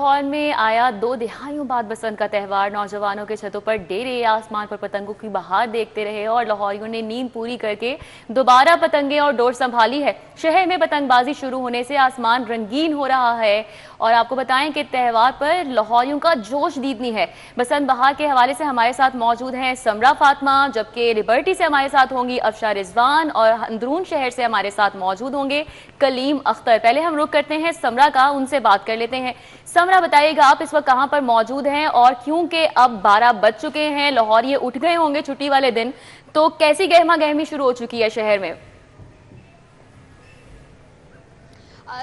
लाहौर में आया 2 दिहाइयों बाद बसंत का त्यौहार। नौजवानों के छतों पर डेरे, आसमान पर पतंगों की बहार देखते रहे और लाहौरियों ने नींद पूरी करके दोबारा पतंगे और डोर संभाली है। शहर में पतंगबाजी शुरू होने से आसमान रंगीन हो रहा है और आपको बताएं कि त्यौहार पर लाहौरियों का जोश दीदनी है। बसंत बहार के हवाले से हमारे साथ मौजूद हैं समरा फातिमा, जबकि लिबर्टी से हमारे साथ होंगी अफशा रिजवान और अंदरून शहर से हमारे साथ मौजूद होंगे कलीम अख्तर। पहले हम रुख करते हैं समरा का, उनसे बात कर लेते हैं। समरा, बताइएगा आप इस वक्त कहां पर मौजूद हैं और क्योंकि अब 12 बज चुके हैं, लाहौरिये उठ गए होंगे छुट्टी वाले दिन, तो कैसी गहमा गहमी शुरू हो चुकी है शहर में?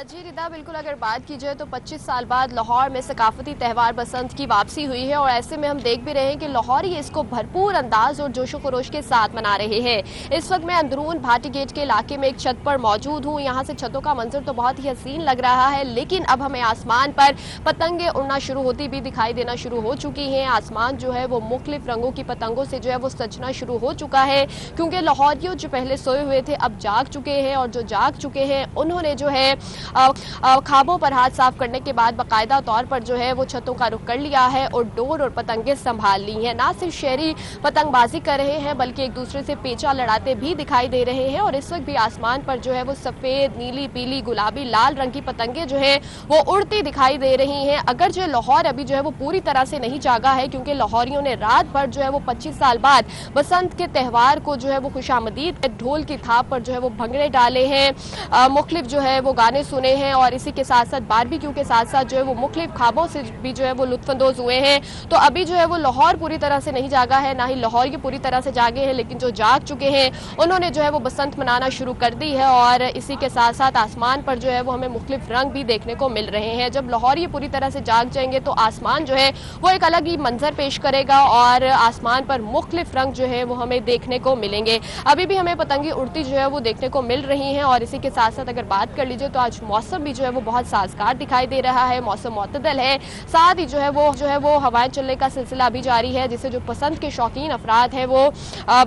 जी रिदा, बिल्कुल अगर बात की जाए तो 25 साल बाद लाहौर में सकाफती त्यौहार बसंत की वापसी हुई है और ऐसे में हम देख भी रहे हैं कि लाहौरी इसको भरपूर अंदाज और जोशो खरोश के साथ मना रहे हैं। इस वक्त मैं अंदरून भाटी गेट के इलाके में एक छत पर मौजूद हूँ। यहाँ से छतों का मंजर तो बहुत ही हसीन लग रहा है, लेकिन अब हमें आसमान पर पतंगे उड़ना शुरू होती भी दिखाई देना शुरू हो चुकी हैं। आसमान जो है वो मुख्तलिफ रंगों की पतंगों से जो है वो सजना शुरू हो चुका है, क्योंकि लाहौरियों जो पहले सोए हुए थे अब जाग चुके हैं और जो जाग चुके हैं उन्होंने जो है खाबों पर हाथ साफ करने के बाद बाकायदा तौर पर जो है वो छतों का रुख कर लिया है और डोर और पतंगे संभाल ली हैं। ना सिर्फ शहरी पतंगबाजी कर रहे हैं बल्कि एक दूसरे से पेचा लड़ाते भी दिखाई दे रहे हैं और इस वक्त भी आसमान पर जो है वो सफेद, नीली, पीली, गुलाबी, लाल रंग की पतंगे जो है वो उड़ती दिखाई दे रही हैं। अगर जो लाहौर अभी जो है वो पूरी तरह से नहीं जागा है, क्योंकि लाहौरियों ने रात भर जो है वो 25 साल बाद बसंत के त्यौहार को जो है वो खुशामदीद ढोल की थाप पर जो है वो भंगड़े डाले हैं, मुख्तलिफ जो है वो गाने सुने हैं और इसी के साथ साथ बारबेक्यू के साथ साथ जो है वो मुख्तलिफ खाबों से भी जो है वो लुत्फानंदोज हुए हैं। तो अभी जो है वो लाहौर पूरी तरह से नहीं जागा है, ना ही लाहौर ये पूरी तरह से जागे हैं, लेकिन जो जाग चुके हैं उन्होंने जो है वो बसंत मनाना शुरू कर दी है और इसी के साथ साथ आसमान पर जो है वो हमें मुख्तलिफ रंग भी देखने को मिल रहे हैं। जब लाहौर ये पूरी तरह से जाग जाएंगे तो आसमान जो है वो एक अलग ही मंजर पेश करेगा और आसमान पर मुख्तलिफ रंग जो है वो हमें देखने को मिलेंगे। अभी भी हमें पतंगे उड़ती जो है वो देखने को मिल रही हैं और इसी के साथ साथ अगर बात कर लीजिए तो आज मौसम भी जो है वो बहुत साजगार दिखाई दे रहा है। मौसम मुतदल है, साथ ही जो है वो हवाएं चलने का सिलसिला भी जारी है, जिससे जो पसंद के शौकीन अफराद हैं वो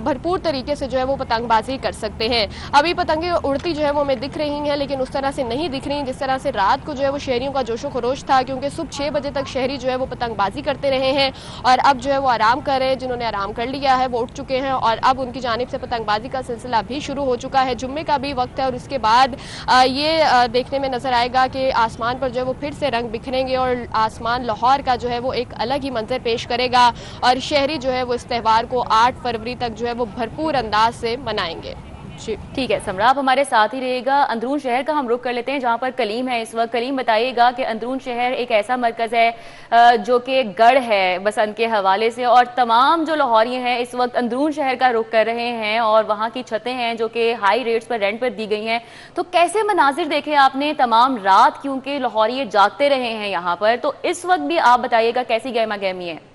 भरपूर तरीके से जो है वो पतंगबाजी कर सकते हैं। अभी पतंगे उड़ती जो है वो हमें दिख रही हैं, लेकिन उस तरह से नहीं दिख रही जिस तरह से रात को जो है वो शहरियों का जोशो खरोश था, क्योंकि सुबह 6 बजे तक शहरी जो है वो पतंगबाजी करते रहे हैं और अब जो है वो आराम कर रहे हैं। जिन्होंने आराम कर लिया है वो उठ चुके हैं और अब उनकी जानिब से पतंगबाजी का सिलसिला भी शुरू हो चुका है। जुम्मे का भी वक्त है और इसके बाद ये देखने में नजर आएगा कि आसमान पर जो है वो फिर से रंग बिखरेंगे और आसमान लाहौर का जो है वो एक अलग ही मंजर पेश करेगा और शहरी जो है वो इस त्यौहार को 8 फरवरी तक जो है वो भरपूर अंदाज से मनाएंगे। ठीक है समरा, आप हमारे साथ ही रहेगा। अंदरून शहर का हम रुख कर लेते हैं जहां पर कलीम है इस वक्त। कलीम, बताइएगा कि अंदरून शहर एक ऐसा मरकज है जो कि गढ़ है बसंत के हवाले से और तमाम जो लाहौरिये हैं इस वक्त अंदरून शहर का रुख कर रहे हैं और वहां की छतें हैं जो कि हाई रेट्स पर रेंट पर दी गई हैं। तो कैसे मनाजिर देखे आपने तमाम रात, क्योंकि लाहौरिये जागते रहे हैं यहाँ पर, तो इस वक्त भी आप बताइएगा कैसी गहमा गहमी है?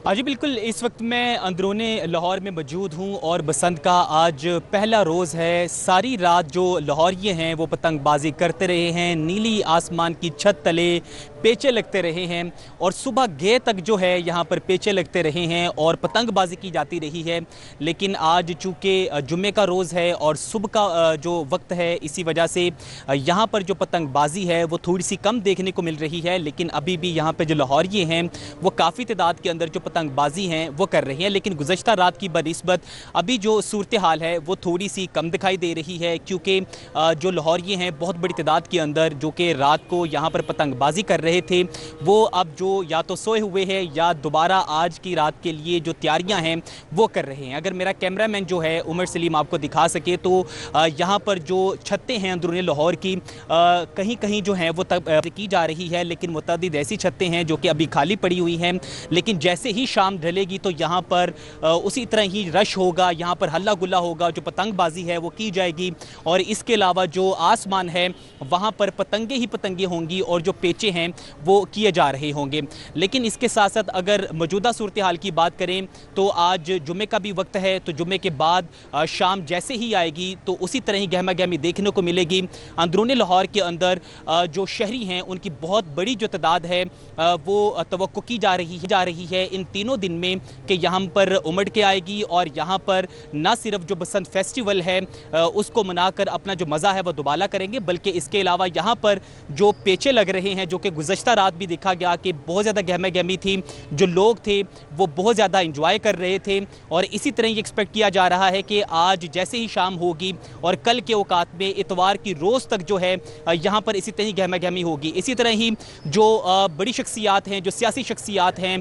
जी बिल्कुल, इस वक्त मैं अंदरूनी लाहौर में मौजूद हूँ और बसंत का आज पहला रोज़ है। सारी रात जो लाहौरिये हैं वो पतंगबाजी करते रहे हैं, नीली आसमान की छत तले पेचे लगते रहे हैं और सुबह गे तक जो है यहाँ पर पेचे लगते रहे हैं और पतंगबाजी की जाती रही है। लेकिन आज चूँकि जुम्मे का रोज़ है और सुबह का जो वक्त है, इसी वजह से यहाँ पर जो पतंगबाजी है वो थोड़ी सी कम देखने को मिल रही है। लेकिन अभी भी यहाँ पर जो लाहौरिये हैं वो काफ़ी तादाद के अंदर जो पतंगबाजी हैं वो कर रही हैं। लेकिन गुज़श्ता रात की बनिस्बत अभी जो सूरत हाल है वो थोड़ी सी कम दिखाई दे रही है, क्योंकि जो लाहौरिये हैं बहुत बड़ी तादाद के अंदर जो कि रात को यहाँ पर पतंगबाजी कर रहे थे वो अब जो या तो सोए हुए हैं या दोबारा आज की रात के लिए जो तैयारियां हैं वो कर रहे हैं। अगर मेरा कैमरामैन जो है उमर सलीम आपको दिखा सके तो यहाँ पर जो छतें हैं अंदरूनी लाहौर की कहीं कहीं जो हैं वो की जा रही है, लेकिन मुतअद्दिद ऐसी छतें हैं जो कि अभी खाली पड़ी हुई हैं। लेकिन जैसे ही शाम ढलेगी तो यहाँ पर उसी तरह ही रश होगा, यहाँ पर हल्ला गुल्ला होगा, जो पतंगबाजी है वो की जाएगी और इसके अलावा जो आसमान है वहाँ पर पतंगे ही पतंगे होंगी और जो पेचे हैं वो किए जा रहे होंगे। लेकिन इसके साथ साथ अगर मौजूदा सूरत हाल की बात करें तो आज जुम्मे का भी वक्त है, तो जुम्मे के बाद शाम जैसे ही आएगी तो उसी तरह ही गहमा गहमी देखने को मिलेगी। अंदरूनी लाहौर के अंदर जो शहरी हैं उनकी बहुत बड़ी जो तादाद है वो तवक्को की जा रही है इन तीनों दिन में कि यहाँ पर उमड़ के आएगी और यहाँ पर न सिर्फ जो बसंत फेस्टिवल है उसको मनाकर अपना जो मज़ा है वह दुबाला करेंगे, बल्कि इसके अलावा यहाँ पर जो पेचे लग रहे हैं, जो कि गुज़श्ता रात भी देखा गया कि बहुत ज़्यादा गहमा गहमी थी, जो लोग थे वो बहुत ज़्यादा इंजॉय कर रहे थे। और इसी तरह ये एक्सपेक्ट किया जा रहा है कि आज जैसे ही शाम होगी और कल के औकात में इतवार की रोज़ तक जो है यहाँ पर इसी तरह ही गहमा गहमी होगी। इसी तरह ही जो बड़ी शख्सियात हैं, जो सियासी शख्सियात हैं,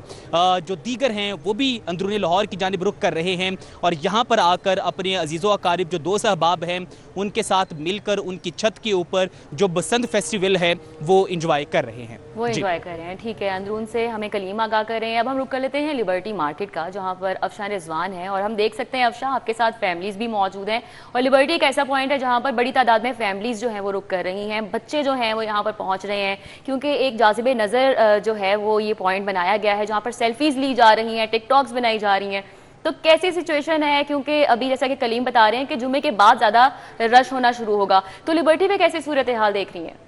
जो दीगर हैं, वो भी अंदरूनी लाहौर की जानिब रुख कर रहे हैं और यहाँ पर आकर अपने अजीज़ो अकारिब जो दोस्त अहबाब हैं उनके साथ मिलकर उनकी छत के ऊपर जो बसंत फेस्टिवल है वो इंजॉय कर रहे हैं। वो एंजॉय कर रहे हैं। ठीक है, अंदरून से हमें कलीम आगाह कर रहे हैं। अब हम रुक कर लेते हैं लिबर्टी मार्केट का, जहाँ पर अफशा रिजवान है और हम देख सकते हैं अफशा आपके साथ फैमिलीज भी मौजूद हैं और लिबर्टी एक ऐसा पॉइंट है जहाँ पर बड़ी तादाद में फैमिलीज जो हैं वो रुक कर रही हैं, बच्चे जो हैं वो यहाँ पर पहुँच रहे हैं क्योंकि एक जाज़िबे नज़र जो है वो ये पॉइंट बनाया गया है जहाँ पर सेल्फीज ली जा रही हैं, टिकटॉक्स बनाई जा रही हैं। तो कैसी सिचुएशन है, क्योंकि अभी जैसा कि कलीम बता रहे हैं कि जुम्मे के बाद ज़्यादा रश होना शुरू होगा, तो लिबर्टी में कैसी सूरत हाल देख रही हैं?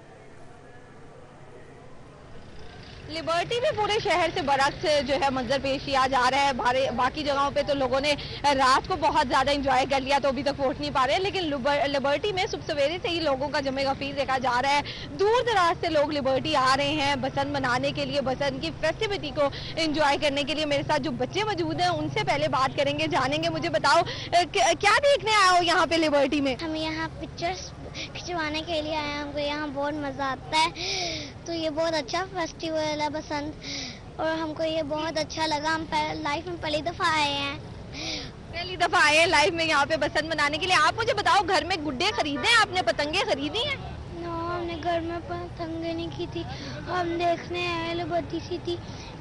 लिबर्टी में पूरे शहर से बरक्स जो है मंजर पेश किया जा रहा है। बाकी जगहों पे तो लोगों ने रात को बहुत ज़्यादा एंजॉय कर लिया तो अभी तक पहुंच नहीं पा रहे हैं, लेकिन लिबर्टी में सुबह सवेरे से ही लोगों का जमे गफीर देखा जा रहा है। दूर दराज से लोग लिबर्टी आ रहे हैं बसंत मनाने के लिए, बसंत की फेस्टिविटी को एंजॉय करने के लिए। मेरे साथ जो बच्चे मौजूद हैं उनसे पहले बात करेंगे, जानेंगे। मुझे बताओ क्या देखने आए हो यहाँ पे लिबर्टी में? हम यहाँ पिक्चर्स खिंचवाने के लिए आए हैं, हमको यहाँ बहुत मज़ा आता है। तो ये बहुत अच्छा फेस्टिवल है बसंत और हमको ये बहुत अच्छा लगा। हम लाइफ में पहली दफ़ा आए हैं। पहली दफ़ा आए हैं लाइफ में यहाँ पे बसंत मनाने के लिए। आप मुझे बताओ, घर में गुड्डे खरीदे हैं आपने, पतंगे खरीदी हैं? नो, हमने घर में पतंगे नहीं की थी, हम देखने आए, लिबर्टी सी थी।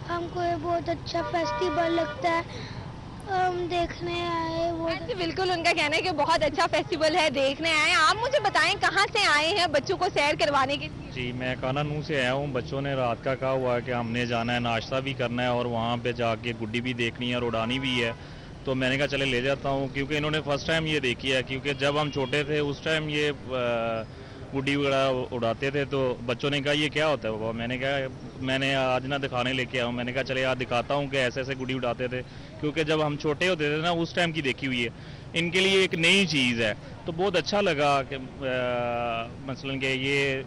हमको ये बहुत अच्छा फेस्टिवल लगता है, हम देखने आए। वो बिल्कुल उनका कहना है कि बहुत अच्छा फेस्टिवल है, देखने आए। आप मुझे बताएं कहाँ से आए हैं बच्चों को सैर करवाने के लिए? जी, मैं कानानू से आया हूँ। बच्चों ने रात का कहा हुआ है कि हमने जाना है, नाश्ता भी करना है और वहाँ पे जाके गुड्डी भी देखनी है और उड़ानी भी है। तो मैंने कहा चले ले जाता हूँ, क्योंकि इन्होंने फर्स्ट टाइम ये देखी है। क्योंकि जब हम छोटे थे उस टाइम ये गुड्डी वगैरह उड़ाते थे तो बच्चों ने कहा ये क्या होता है बाबा। मैंने कहा मैंने आज ना दिखाने लेके आया हूँ। मैंने कहा चले आज दिखाता हूँ कि ऐसे ऐसे गुड्डी उड़ाते थे, क्योंकि जब हम छोटे होते थे ना उस टाइम की देखी हुई है। इनके लिए एक नई चीज़ है तो बहुत अच्छा लगा कि मसलन कि ये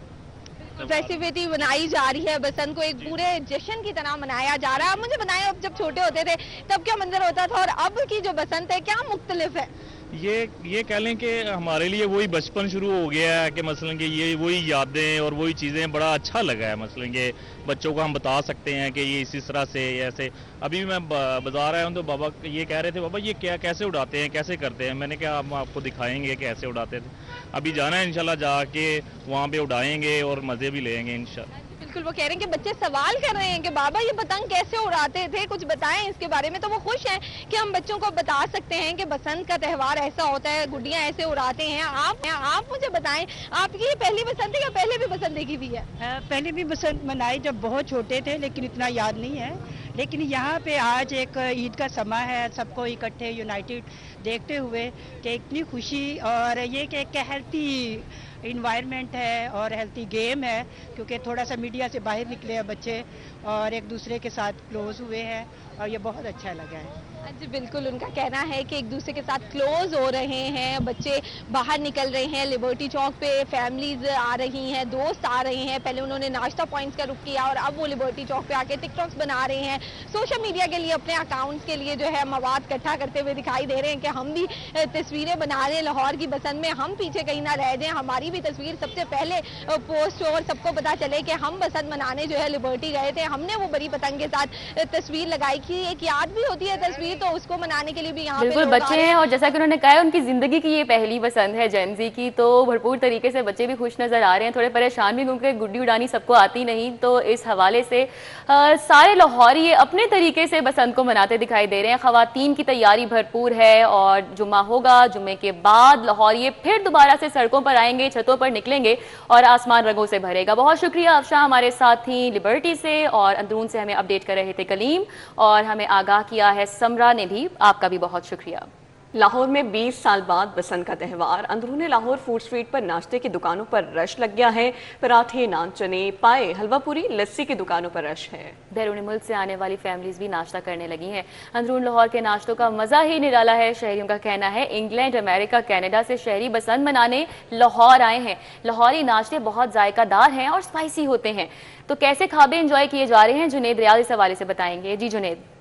फेस्टिविटी बनाई जा रही है, बसंत को एक पूरे जश्न की तरह मनाया जा रहा है। आप मुझे बताएं, अब जब छोटे होते थे तब क्या मंजर होता था और अब की जो बसंत है क्या मुख्तलिफ है? ये कह लें कि हमारे लिए वही बचपन शुरू हो गया है कि मसलन कि ये वही यादें और वही चीज़ें, बड़ा अच्छा लगा है। मसलन कि बच्चों को हम बता सकते हैं कि ये इस तरह से ऐसे। अभी मैं बाजार आया हूँ तो बाबा ये कह रहे थे बाबा ये क्या कैसे उड़ाते हैं, कैसे करते हैं। मैंने कहा हम आपको दिखाएंगे कैसे उड़ाते थे। अभी जाना है इंशाल्लाह, जाके वहाँ पे उड़ाएंगे और मज़े भी लेंगे इंशाल्लाह। बिल्कुल, वो कह रहे हैं कि बच्चे सवाल कर रहे हैं कि बाबा ये पतंग कैसे उड़ाते थे, कुछ बताएं इसके बारे में। तो वो खुश हैं कि हम बच्चों को बता सकते हैं कि बसंत का त्यौहार ऐसा होता है, गुड्डियां ऐसे उड़ाते हैं। आप मुझे बताएं, आपकी ये पहली बसंत है या पहले भी बसंत देखी हुई है? पहले भी बसंत मनाई जब बहुत छोटे थे, लेकिन इतना याद नहीं है। लेकिन यहाँ पे आज एक ईद का समय है, सबको इकट्ठे यूनाइटेड देखते हुए कि इतनी खुशी और ये कि एक हेल्थी इन्वायरमेंट है और हेल्थी गेम है, क्योंकि थोड़ा सा मीडिया से बाहर निकले हैं बच्चे और एक दूसरे के साथ क्लोज हुए हैं और ये बहुत अच्छा लगा है। जी बिल्कुल, उनका कहना है कि एक दूसरे के साथ क्लोज हो रहे हैं, बच्चे बाहर निकल रहे हैं। लिबर्टी चौक पे फैमिलीज आ रही हैं, दोस्त आ रहे हैं। पहले उन्होंने नाश्ता पॉइंट्स का रुख किया और अब वो लिबर्टी चौक पे आके टिकटॉक्स बना रहे हैं, सोशल मीडिया के लिए, अपने अकाउंट्स के लिए जो है मवाद इकट्ठा करते हुए दिखाई दे रहे हैं कि हम भी तस्वीरें बना रहे हैं लाहौर की बसंत में, हम पीछे कहीं ना रह जाएं, हमारी भी तस्वीर सबसे पहले पोस्ट हो और सबको पता चले कि हम बसंत मनाने जो है लिबर्टी गए थे। हमने वो बड़ी पतंग के साथ तस्वीर लगाई की, एक याद भी होती है तस्वीर तो उसको मनाने के लिए भी यहाँ पे बिल्कुल लोग आ बच्चे रहे हैं और जैसा कि उन्होंने कहा है उनकी जिंदगी की ये पहली पसंद है जेनजी की, तो भरपूर तरीके से बच्चे भी खुश नजर आ रहे हैं, थोड़े परेशान भी क्योंकि गुड्डी उड़ानी सबको आती नहीं, तो इस हवाले से सारे लाहौरी अपने तरीके से बसंत को मनाते दिखाई दे रहे हैं। खवातीन की तैयारी भरपूर है और जुम्मा होगा, जुम्मे के बाद लाहौरी फिर दोबारा से सड़कों पर आएंगे, छतों पर निकलेंगे और आसमान रंगों से भरेगा। बहुत शुक्रिया अफशा हमारे साथ थी लिबर्टी से, और अंदरून से हमें अपडेट कर रहे थे कलीम, और हमें आगाह किया है समरा ने भी। आपका भी बहुत शुक्रिया। लाहौर में 20 साल बाद बसंत का त्यौहार, अंदरूनी लाहौर फूड स्ट्रीट पर नाश्ते की दुकानों पर रश लग गया है। पराठे, नान, चने, पाए, हलवा पूरी, लस्सी की दुकानों पर रश है। बैरूनी मुल्क से आने वाली फैमिलीज भी नाश्ता करने लगी हैं। अंदरून लाहौर के नाश्तों का मजा ही निराला है। शहरियों का कहना है इंग्लैंड, अमेरिका, कनाडा से शहरी बसंत मनाने लाहौर आए हैं। लाहौरी नाश्ते बहुत जायकादार हैं और स्पाइसी होते हैं। तो कैसे खाबे एंजॉय किए जा रहे हैं, जुनेद रियाज इस हवाले से बताएंगे। जी जुनेद।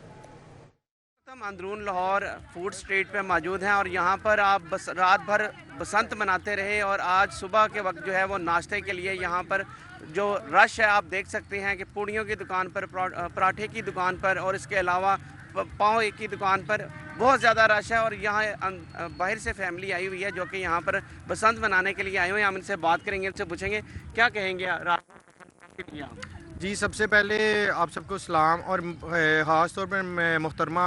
हम अंदरून लाहौर फूड स्ट्रीट पे मौजूद हैं और यहाँ पर आप बस रात भर बसंत मनाते रहे और आज सुबह के वक्त जो है वो नाश्ते के लिए यहाँ पर जो रश है आप देख सकते हैं कि पूड़ियों की दुकान पर, पराठे की दुकान पर और इसके अलावा पाव की दुकान पर बहुत ज़्यादा रश है। और यहाँ बाहर से फैमिली आई हुई है जो कि यहाँ पर बसंत मनाने के लिए आए हुए हैं। हम इनसे बात करेंगे, इनसे पूछेंगे क्या कहेंगे रात के लिए आप। जी, सबसे पहले आप सबको सलाम, और ख़ास तौर पर मुहतरमा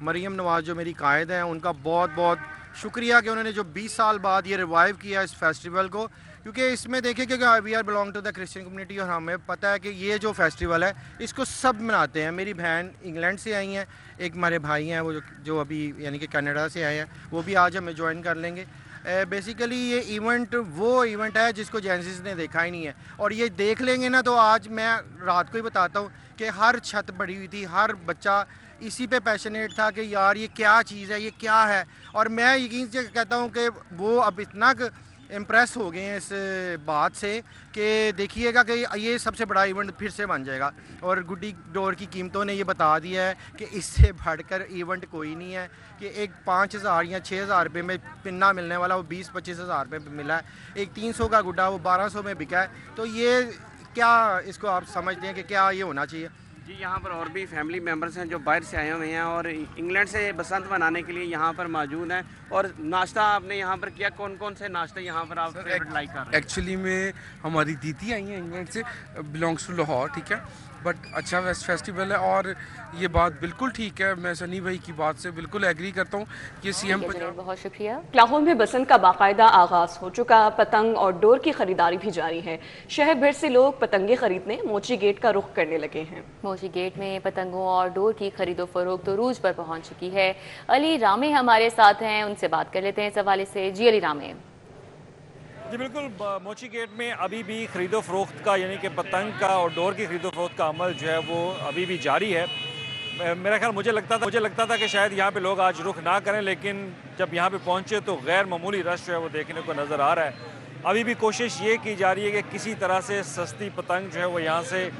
मरियम नवाज़ जो मेरी कायद हैं उनका बहुत बहुत शुक्रिया कि उन्होंने जो 20 साल बाद ये रिवाइव किया इस फेस्टिवल को, क्योंकि इसमें देखें कि we are belong to the Christian community और हमें पता है कि ये जो फेस्टिवल है इसको सब मनाते हैं। मेरी बहन इंग्लैंड से आई हैं, एक हमारे भाई हैं वो जो अभी यानी कि कनाडा से आए हैं, वो भी आज हमें ज्वाइन कर लेंगे। बेसिकली ये इवेंट वो इवेंट है जिसको जेंसिस ने देखा ही नहीं है, और ये देख लेंगे ना तो आज मैं रात को ही बताता हूँ कि हर छत पड़ी हुई थी, हर बच्चा इसी पे पैशनेट था कि यार ये क्या चीज़ है, ये क्या है। और मैं यकीन से कहता हूँ कि वो अब इतना इम्प्रेस हो गए हैं इस बात से कि देखिएगा कि ये सबसे बड़ा इवेंट फिर से बन जाएगा। और गुड्डी डोर की कीमतों ने ये बता दिया है कि इससे बढ़कर इवेंट कोई नहीं है, कि एक 5,000 या 6,000 रुपये में पिन्ना मिलने वाला वो 20-25 हज़ार रुपये में मिला है, एक 300 का गुड्डा वो 1200 में बिका है। तो ये क्या इसको आप समझते हैं कि क्या ये होना चाहिए? जी, यहाँ पर और भी फैमिली मेम्बर्स हैं जो बाहर से आए हुए हैं और इंग्लैंड से बसंत मनाने के लिए यहाँ पर मौजूद हैं। और नाश्ता आपने यहाँ पर किया, कौन कौन से नाश्ते यहाँ पर आप फेवरेट लाइक कर रहे हैं? एक्चुअली में हमारी दीदी आई हैं इंग्लैंड से, बिलोंग्स टू लाहौर, ठीक है, बट अच्छा फेस्टिवल है और ये बात बिल्कुल ठीक है। मैं सनी भाई की बात से बिल्कुल एग्री करता हूँ कि सीएम बहुत शुक्रिया। लाहौर में बसंत का बाकायदा आगाज हो चुका, पतंग और डोर की खरीदारी भी जारी है। शहर भर से लोग पतंगे खरीदने मोची गेट का रुख करने लगे हैं। मोची गेट में पतंगों और डोर की खरीदो फरोख्त तो रूज पर पहुंच चुकी है। अली रामे हमारे साथ हैं, उनसे बात कर लेते हैं इस हवाले से। जी अली रामे। जी बिल्कुल, मोची गेट में अभी भी खरीदो फरोख्त का यानी कि पतंग का और डोर की खरीदो फरोख्त का अमल जो है वो अभी भी जारी है। मेरा ख्याल मुझे लगता था कि शायद यहाँ पे लोग आज रुख ना करें, लेकिन जब यहाँ पे पहुँचे तो गैर मामूली रश जो है वो देखने को नज़र आ रहा है। अभी भी कोशिश ये की जा रही है कि किसी तरह से सस्ती पतंग जो है वो यहाँ से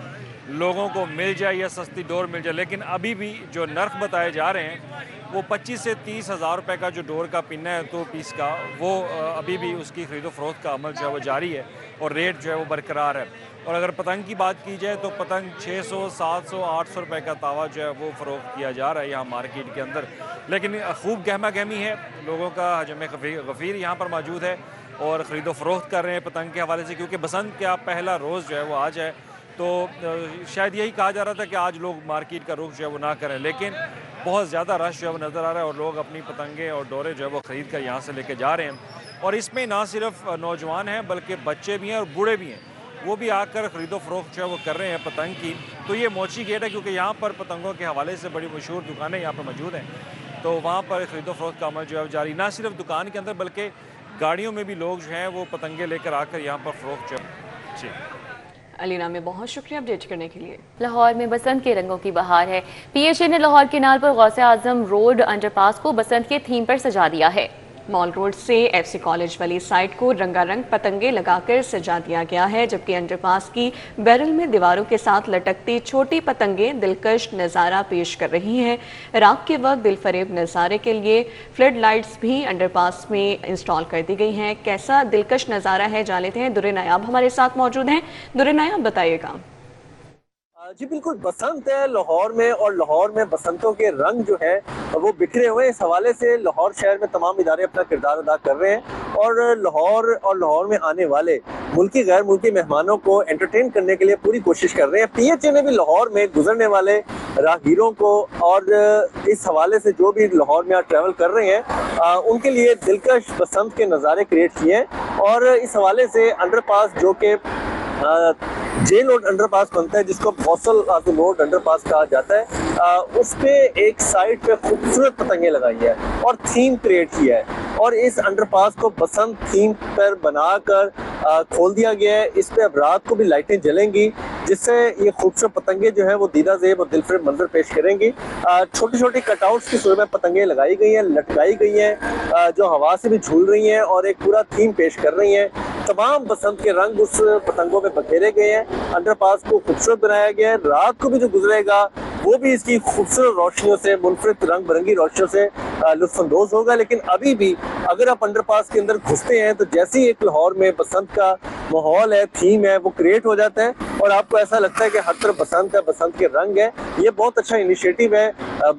लोगों को मिल जाए या सस्ती डोर मिल जाए, लेकिन अभी भी जो नर्ख बताए जा रहे हैं वो 25 से 30 हज़ार रुपये का जो डोर का पिन्ना है 2 पीस का, वो अभी भी उसकी खरीदो फरोख्त का अमल जो है वो जारी है और रेट जो है वो बरकरार है। और अगर पतंग की बात की जाए तो पतंग 600, 700, 800 रुपये का तावा जो है वो फ़रोख्त किया जा रहा है यहाँ मार्केट के अंदर। लेकिन खूब गहमा गहमी है, लोगों का हजम गफ़ीर यहाँ पर मौजूद है और ख़रीदो फरोख्त कर रहे हैं पतंग के हवाले से, क्योंकि बसंत का पहला रोज़ जो है वो आज है। तो शायद यही कहा जा रहा था कि आज लोग मार्केट का रुख जो है वो ना करें, लेकिन बहुत ज़्यादा रश जो है वो नज़र आ रहा है और लोग अपनी पतंगे और डोरे जो है वो ख़रीद कर यहाँ से लेके जा रहे हैं। और इसमें ना सिर्फ नौजवान हैं बल्कि बच्चे भी हैं और बूढ़े भी हैं, वो भी आकर ख़रीदो फरोख्त जो है वो कर रहे हैं पतंग की। तो ये मोची गेट है, क्योंकि यहाँ पर पतंगों के हवाले से बड़ी मशहूर दुकानें यहाँ पर मौजूद हैं, तो वहाँ पर ख़रीदो फरोख्त का अमल जो है जारी, ना सिर्फ दुकान के अंदर बल्कि गाड़ियों में भी लोग जो हैं वो पतंगे लेकर आकर यहाँ पर फ़रोख्त जो जी। अलीना में बहुत शुक्रिया अपडेट करने के लिए। लाहौर में बसंत के रंगों की बहार है। पीएचए ने लाहौर किनार पर गौसे आजम रोड अंडरपास को बसंत के थीम पर सजा दिया है। मॉल रोड से एफसी कॉलेज वाली साइड को रंगारंग पतंगे लगाकर सजा दिया गया है, जबकि अंडरपास की बैरल में दीवारों के साथ लटकती छोटी पतंगे दिलकश नज़ारा पेश कर रही हैं। रात के वक्त दिलफरेब नज़ारे के लिए फ्लड लाइट्स भी अंडरपास में इंस्टॉल कर दी गई हैं। कैसा दिलकश नज़ारा है जान लेते हैं, दुर्रे नायाब हमारे साथ मौजूद हैं। दुर्रे नायाब बताइएगा। जी बिल्कुल, बसंत है लाहौर में और लाहौर में बसंतों के रंग जो है वो बिखरे हुए हैं। इस हवाले से लाहौर शहर में तमाम इदारे अपना किरदार अदा कर रहे हैं और लाहौर में आने वाले मुल्की गैर मुल्की मेहमानों को एंटरटेन करने के लिए पूरी कोशिश कर रहे हैं। PHA ने भी लाहौर में गुजरने वाले राहगीरों को और इस हवाले से जो भी लाहौर में ट्रैवल कर रहे हैं उनके लिए दिलकश बसंत के नज़ारे क्रिएट किए हैं और इस हवाले से अंडरपास जो कि जे रोड अंडरपास बनता है, जिसको बौसल रोड अंडरपास कहा जाता है, उस पे एक साइड पे खूबसूरत पतंगे लगाई है और थीम क्रिएट किया है और इस अंडरपास को बसंत थीम पर बनाकर खोल दिया गया है। इस पे अब रात को भी लाइटें जलेंगी जिससे ये खूबसूरत पतंगे जो है वो दीदा ज़ेब और दिलफरेब मंजर पेश करेंगी। छोटी छोटी कटआउट्स की सूरत में पतंगे लगाई गई हैं, लटकाई गई हैं जो हवा से भी झूल रही हैं और एक पूरा थीम पेश कर रही हैं। तमाम बसंत के रंग उस पतंगों में बखेरे गए हैं। अंडरपास को खूबसूरत बनाया गया है। रात को भी जो गुजरेगा वो भी इसकी खूबसूरत रोशनियों से, मुनफरिद रंग बिरंगी रोशनियों से लुत्फानंदोज होगा। लेकिन अभी भी अगर आप अंडरपास के अंदर घुसते हैं तो जैसे ही एक लाहौर में बसंत का माहौल है, थीम है, वो क्रिएट हो जाता है और आपको ऐसा लगता है कि हर तरफ बसंत है, बसंत के रंग है। ये बहुत अच्छा इनिशिएटिव है।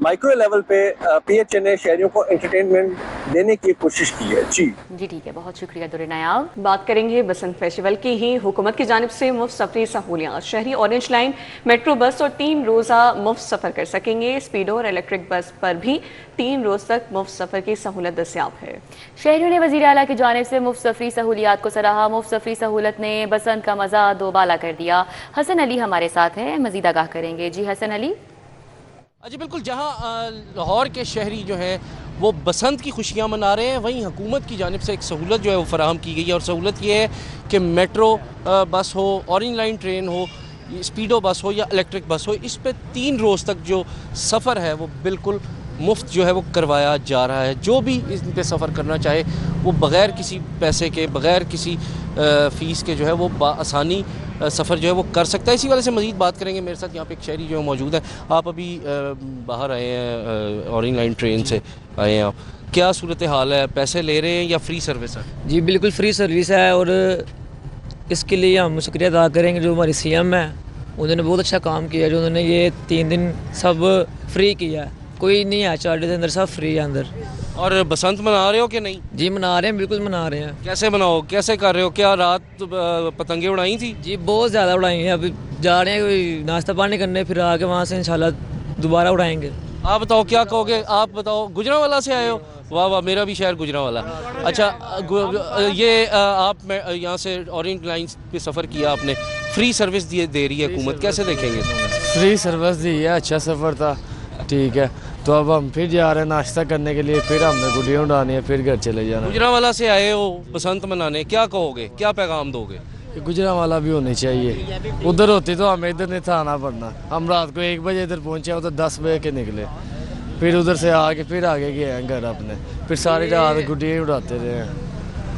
माइक्रो लेवल पे PHA ने शहरियों को एंटरटेनमेंट देने की कोशिश की है। जी ठीक है, बहुत शुक्रिया दुर्र नायाब। बात करेंगे बसंत फेस्टिवल की ही। हुकूमत की जानिब से मुफ्त सफरी सहूलियात, शहरी ऑरेंज लाइन मेट्रो बस और 3 रोज़ा मुफ्त सफ़र कर सकेंगे। स्पीडो और इलेक्ट्रिक बस पर भी 3 रोज़ तक मुफ्त सफ़र की सहूलत दस्याब है। शहरियों ने वज़ीर आला की जानिब से मुफ्त सफरी सहूलियात को सराहा। मुफ्त सफरी सहूलत ने बसंत का मज़ा दोबाला कर दिया। हसन अली हमारे साथ हैं, मज़ीद आगाह करेंगे। जी हसन अली। जी बिल्कुल, जहां लाहौर के शहरी जो हैं वो बसंत की खुशियां मना रहे हैं, वहीं हुकूमत की जानिब से एक सहूलत जो है वो फराहम की गई है और सहूलत ये है कि मेट्रो बस हो, ऑरेंज लाइन ट्रेन हो, स्पीडो बस हो या इलेक्ट्रिक बस हो, इस पे 3 रोज़ तक जो सफ़र है वो बिल्कुल मुफ्त जो है वो करवाया जा रहा है। जो भी इन पे सफ़र करना चाहे वो बग़ैर किसी पैसे के, बग़ैर किसी फ़ीस के जो है वो आसानी सफ़र जो है वो कर सकता है। इसी वाले से मज़ीद बात करेंगे। मेरे साथ यहाँ पे एक शहरी जो है मौजूद है। आप अभी बाहर आए हैं, ऑरेंज लाइन ट्रेन से आए हैं, आप क्या सूरत हाल है? पैसे ले रहे हैं या फ्री सर्विस है? जी बिल्कुल फ्री सर्विस है और इसके लिए हम शुक्रिया अदा करेंगे जो हमारी CM है, उन्होंने बहुत अच्छा काम किया। जो उन्होंने ये 3 दिन सब फ्री किया, कोई नहीं है चार्ज के अंदर, सब फ्री है अंदर। और बसंत मना रहे हो कि नहीं? जी मना रहे हैं, बिल्कुल मना रहे हैं। कैसे मनाओ, कैसे कर रहे हो? क्या रात पतंगे उड़ाई थी? जी बहुत ज़्यादा उड़ाई हैं। अभी जा रहे हैं कोई नाश्ता पानी करने, फिर आके वहाँ से इंशाल्लाह दोबारा उड़ाएंगे। आप बताओ क्या कहोगे? आप बताओ, गुजरांवाला से आए हो? वाह वाह, मेरा भी शहर गुजरांवाला। अच्छा, ये आप यहाँ से ऑरेंज लाइन पे सफ़र किया आपने, फ्री सर्विस दे रही है हुकूमत, कैसे देखेंगे? फ्री सर्विस दी है, अच्छा सफ़र था, ठीक है। तो अब हम फिर जा रहे हैं नाश्ता करने के लिए, फिर हमने गुड़ियाँ उड़ानी है, फिर घर चले जाना। गुजरांवाला से आए हो बसंत मनाने, क्या कहोगे, क्या पैगाम दोगे? गुजरांवाला भी होनी चाहिए। उधर होती तो हमें इधर नहीं था आना पड़ना। हम रात को 1 बजे इधर पहुँचे, उधर 10 बजे के निकले, फिर उधर से आके फिर आगे गए हैं घर अपने, फिर सारी रात गुड़ियाँ उड़ाते रहे हैं।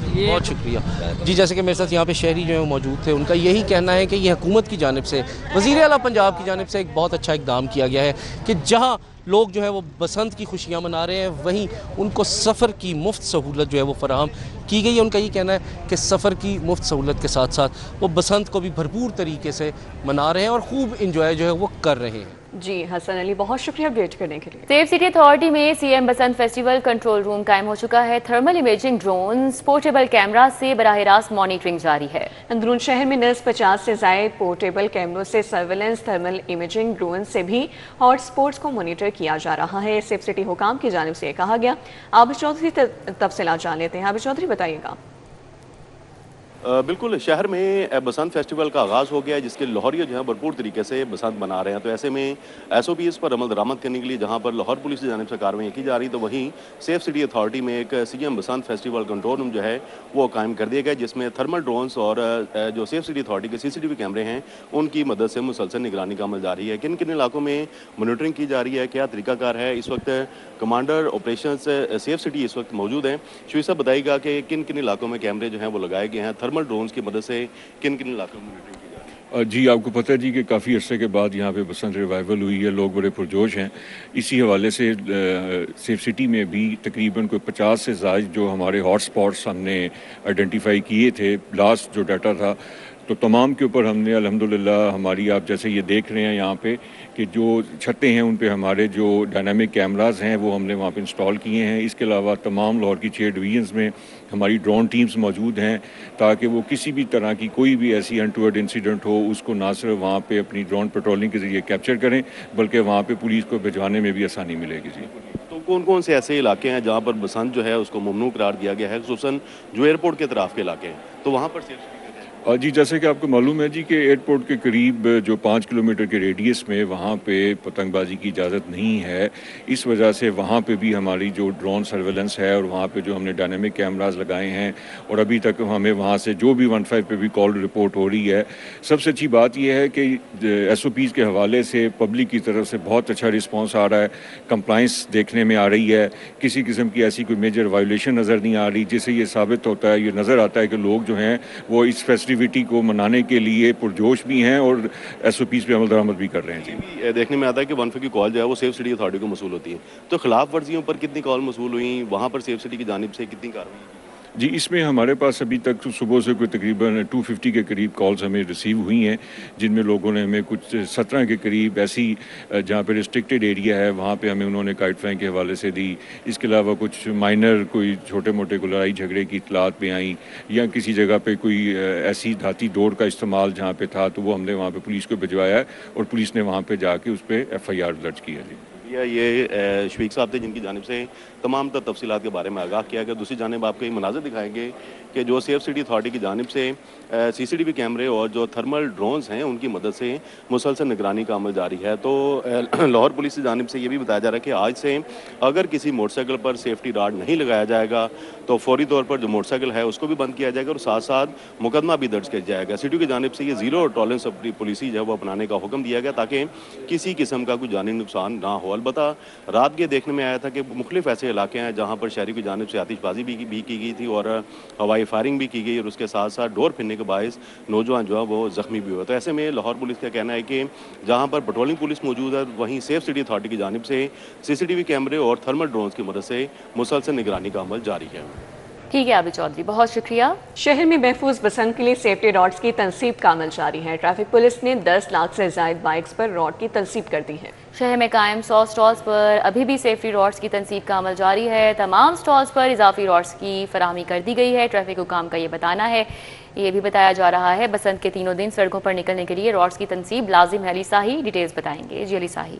बहुत शुक्रिया जी। जैसे कि मेरे साथ यहाँ पे शहरी जो है मौजूद थे, उनका यही कहना है कि ये हुकूमत की जानिब से, वज़ीर आला पंजाब की जानिब से एक बहुत अच्छा इक़दाम किया गया है कि जहाँ लोग जो है वो बसंत की खुशियाँ मना रहे हैं, वहीं उनको सफ़र की मुफ्त सहूलत जो है वो फराहम की गई है। उनका ये कहना है कि सफ़र की मुफ्त सहूलत के साथ साथ वो बसंत को भी भरपूर तरीके से मना रहे हैं और ख़ूब इंजॉय जो है वो कर रहे हैं। जी हसन अली, बहुत शुक्रिया अपडेट करने के लिए। सेफ सिटी अथॉरिटी में CM बसंत फेस्टिवल कंट्रोल रूम कायम हो चुका है। Thermal imaging drone, portable camera से बराह रास्त मॉनिटरिंग जारी है। अंदरून शहर में नज़ 50 से ज़ायद पोर्टेबल कैमरों से सर्वेलेंस, थर्मल इमेजिंग ड्रोन से भी हॉट स्पॉट्स को मॉनिटर किया जा रहा है। सेफ सिटी हुकाम की जानिब से कहा गया। आबिद चौधरी तफसीलात जान लेते हैं। आबिद चौधरी बताइएगा। बिल्कुल, शहर में बसंत फेस्टिवल का आगाज़ हो गया है, जिसके लाहौरिया जो है भरपूर तरीके से बसंत मना रहे हैं। तो ऐसे में SOPs पर अमल दरामद करने के लिए जहां पर लाहौर पुलिस की जानिब से कार्रवाई की जा रही, तो वहीं सेफ सिटी अथॉरिटी में एक CM बसंत फेस्टिवल कंट्रोल रूम जो है वो कायम कर दिया गया, जिसमें थर्मल ड्रोन्स और जो सेफ सिटी अथॉरिटी के CCTV कैमरे हैं उनकी मदद से मुसलसल निगरानी का अमल जारी है। किन किन इलाकों में मॉनिटरिंग की जा रही है, क्या तरीकाकार है, इस वक्त कमांडर ऑपरेशन सेफ सिटी इस वक्त मौजूद हैं। शोई साहब बताइएगा कि किन किन इलाकों में कैमरे जो हैं वो लगाए गए हैं, थर्मल ड्रोन्स की मदद से किन किन इलाकों में मॉनिटरिंग की जा रही है? जी, आपको पता है जी कि काफ़ी अरसे के बाद यहाँ पे बसंत रिवाइवल हुई है, लोग बड़े पुरजोश हैं। इसी हवाले से सेफ सिटी में भी तकरीबन कोई 50 से ज़ायद जो हमारे हॉट स्पॉट्स हमने आइडेंटिफाई किए थे, लास्ट जो डाटा था, तो तमाम के ऊपर हमने अल्हम्दुलिल्लाह हमारी आप जैसे ये देख रहे हैं यहाँ पे कि जो छतें हैं उन पे हमारे जो डायनामिक कैमरास हैं वो हमने वहाँ पे इंस्टॉल किए हैं। इसके अलावा तमाम लाहौर की 6 डिवीजन्स में हमारी ड्रोन टीम्स मौजूद हैं ताकि वो किसी भी तरह की कोई भी ऐसी अनटूवर्ड इंसिडेंट हो उसको ना सिर्फ वहाँ पे अपनी ड्रोन पेट्रोलिंग के ज़रिए कैप्चर करें बल्कि वहाँ पे पुलिस को भिजवाने में भी आसानी मिलेगी जी। तो कौन कौन से ऐसे इलाके हैं जहाँ पर बसंत जो है उसको ममनू करार दिया गया है, खुसूसन जो एयरपोर्ट के तरफ के इलाके हैं, तो वहाँ पर जी जैसे कि आपको मालूम है जी कि एयरपोर्ट के करीब जो 5 किलोमीटर के रेडियस में वहाँ पे पतंगबाजी की इजाज़त नहीं है। इस वजह से वहाँ पे भी हमारी जो ड्रोन सर्वेलेंस है और वहाँ पे जो हमने डायनामिक कैमरास लगाए हैं और अभी तक हमें वहाँ से जो भी 15 पे भी कॉल रिपोर्ट हो रही है। सबसे अच्छी बात यह है कि SOPs के हवाले से पब्लिक की तरफ से बहुत अच्छा रिस्पॉन्स आ रहा है, कंप्लाइंस देखने में आ रही है, किसी किस्म की ऐसी कोई मेजर वायोलेशन नज़र नहीं आ रही, जिससे ये साबित होता है, ये नज़र आता है कि लोग जो हैं वो इस फेस्टिविटी को मनाने के लिए पुरजोश भी हैं और SOPs पे अमल दरामद भी कर रहे हैं जी। देखने में आता है कि 15 की कॉल जो है वो सेफ सिटी अथॉरिटी को मसूल होती है, तो खिलाफ वर्जियों पर कितनी कॉल मसूल हुई, वहाँ पर सेफ सिटी की जानिब से कितनी कार्रवाई? जी इसमें हमारे पास अभी तक सुबह से कोई तकरीबन 250 के करीब कॉल्स हमें रिसीव हुई हैं, जिनमें लोगों ने हमें कुछ 17 के करीब ऐसी जहाँ पे रिस्ट्रिक्टेड एरिया है वहाँ पे हमें उन्होंने काइट फ्लाइंग के हवाले से दी। इसके अलावा कुछ माइनर कोई छोटे मोटे को लड़ाई झगड़े की इतलात पे आई या किसी जगह पे कोई ऐसी धाती डोर का इस्तेमाल जहाँ पे था तो वो हमने वहाँ पर पुलिस को भिजवाया है और पुलिस ने वहाँ पर जाके उस पर FIR दर्ज किया जी। ये शफीक साहब थे जिनकी जानिब से तमाम तफसीलात के बारे में आगाह किया गया। दूसरी जानिब आपको ये मनाज़र दिखाएंगे कि जो सेफ सिटी अथॉरिटी की जानिब से CCTV कैमरे और जो थर्मल ड्रोन्स हैं उनकी मदद से मुसलसल निगरानी का अमल जारी है। तो लाहौर पुलिस की जानिब से ये भी बताया जा रहा है कि आज से अगर किसी मोटरसाइकिल पर सेफ्टी राड नहीं लगाया जाएगा तो फौरी तौर पर जो मोटरसाइकिल है उसको भी बंद किया जाएगा और साथ साथ मुकदमा भी दर्ज किया जाएगा। सिटी की जानिब से ये ज़ीरो टॉलरेंस पॉलिसी जो है वो अपनाने का हुक्म दिया गया ताकि किसी किस्म का कोई जानी नुकसान ना हो। अलबत्ता रात के देखने में आया था कि मुख्तलिफ ऐसे इलाके हैं जहाँ पर शहरी की जानिब से आतिशबाजी भी की गई थी और हवाई फायरिंग भी की गई और उसके साथ साथ डोर फिरने के बायस नौजवान जो है वो ज़ख्मी भी हुए। तो ऐसे में लाहौर पुलिस का कहना है कि जहाँ पर पेट्रोलिंग पुलिस मौजूद है वहीं सेफ सिटी अथॉरिटी की जानिब से CCTV कैमरे और थर्मल ड्रोन्स की मदद से मुसलसल निगरानी का अमल जारी है। ठीक है आबिद चौधरी, बहुत शुक्रिया। शहर में महफूज बसंत के लिए सेफ्टी रॉड्स की तनसीब का अमल जारी है। ट्रैफिक पुलिस ने 10 लाख से ज्यादा बाइक्स पर रॉड की तनसीब कर दी है। शहर में कायम 100 स्टॉल्स पर अभी भी सेफ्टी रॉड्स की तनसीब का अमल जारी है। तमाम स्टॉल्स पर इजाफी रॉड्स की फराहमी कर दी गई है। ट्रैफिक हुकाम का ये बताना है, ये भी बताया जा रहा है बसंत के तीनों दिन सड़कों पर निकलने के लिए रॉड्स की तनसीब लाजिम है। अली साही डिटेल्स बताएंगे। जी अली साही।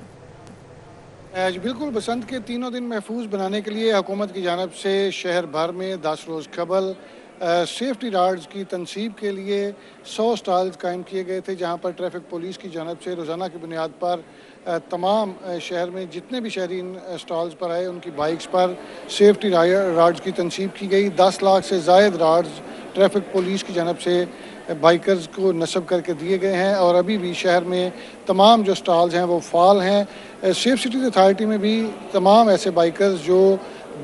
बिल्कुल, बसंत के तीनों दिन महफूज बनाने के लिए हुकूमत की जानब से शहर भर में 10 रोज़ कबल सेफ्टी राड्स की तनसीब के लिए 100 स्टॉल्स कायम किए गए थे, जहां पर ट्रैफिक पुलिस की जानब से रोज़ाना की बुनियाद पर तमाम शहर में जितने भी शहरी इन स्टॉल्स पर आए उनकी बाइक्स पर सेफ्टी राड्स की तनसीब की गई। 10 लाख से ज़ायद राड्स ट्रैफिक पुलिस की जानब से बाइकर्स को नस्ब करके दिए गए हैं और अभी भी शहर में तमाम जो स्टॉल्स हैं वो फाल हैं। सेफ सिटी अथॉरिटी में भी तमाम ऐसे बाइकर्स जो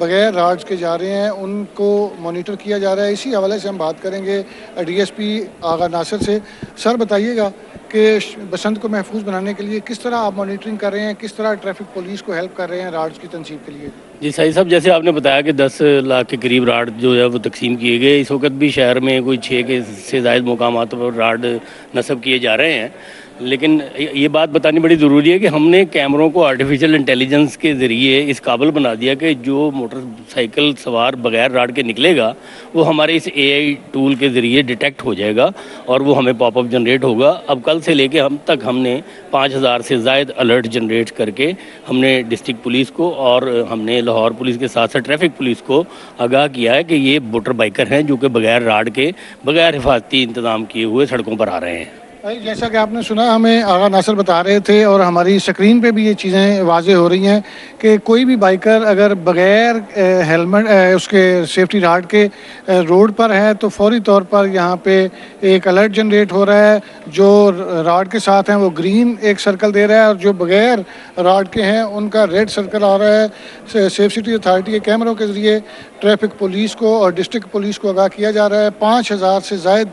बगैर राड्स के जा रहे हैं उनको मॉनिटर किया जा रहा है। इसी हवाले से हम बात करेंगे DSP आगा नासिर से। सर बताइएगा कि बसंत को महफूज बनाने के लिए किस तरह आप मॉनिटरिंग कर रहे हैं, किस तरह ट्रैफिक पुलिस को हेल्प कर रहे हैं राड्स की तनसीब के लिए? जी सही साहब, जैसे आपने बताया कि 10 लाख के करीब राड जो है वो तकसीम किए गए। इस वक्त भी शहर में कोई 6 के से ज़ायद मुकामात पर राड नस्ब किए जा रहे हैं। लेकिन ये बात बतानी बड़ी ज़रूरी है कि हमने कैमरों को आर्टिफिशियल इंटेलिजेंस के ज़रिए इस काबिल बना दिया कि जो मोटरसाइकिल सवार बगैर राड के निकलेगा वो हमारे इस AI टूल के ज़रिए डिटेक्ट हो जाएगा और वो हमें पॉपअप जनरेट होगा। अब कल से लेके हम तक हमने 5000 से ज़ायद अलर्ट जनरेट करके हमने डिस्ट्रिक्ट पुलिस को और हमने लाहौर पुलिस के साथ साथ ट्रैफिक पुलिस को आगाह किया है कि ये मोटर बाइकर हैं जो कि बगैर राड के बगैर हिफाजती इंतज़ाम किए हुए सड़कों पर आ रहे हैं। जैसा कि आपने सुना, हमें आगा नासिर बता रहे थे और हमारी स्क्रीन पे भी ये चीज़ें वाज़े हो रही हैं कि कोई भी बाइकर अगर बगैर हेलमेट उसके सेफ्टी राड के रोड पर है तो फौरी तौर पर यहाँ पे एक अलर्ट जनरेट हो रहा है। जो राड के साथ हैं वो ग्रीन एक सर्कल दे रहा है और जो बगैर राड के हैं उनका रेड सर्कल आ रहा है। सेफ सिटी अथॉरिटी के कैमरों के ज़रिए ट्रैफिक पुलिस को और डिस्ट्रिक्ट पुलिस को आगाह किया जा रहा है। 5000 से ज़ायद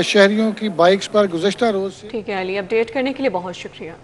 शहरियों की बाइक्स पर गुज़श्ता रोज़। ठीक है अली, अपडेट करने के लिए बहुत शुक्रिया।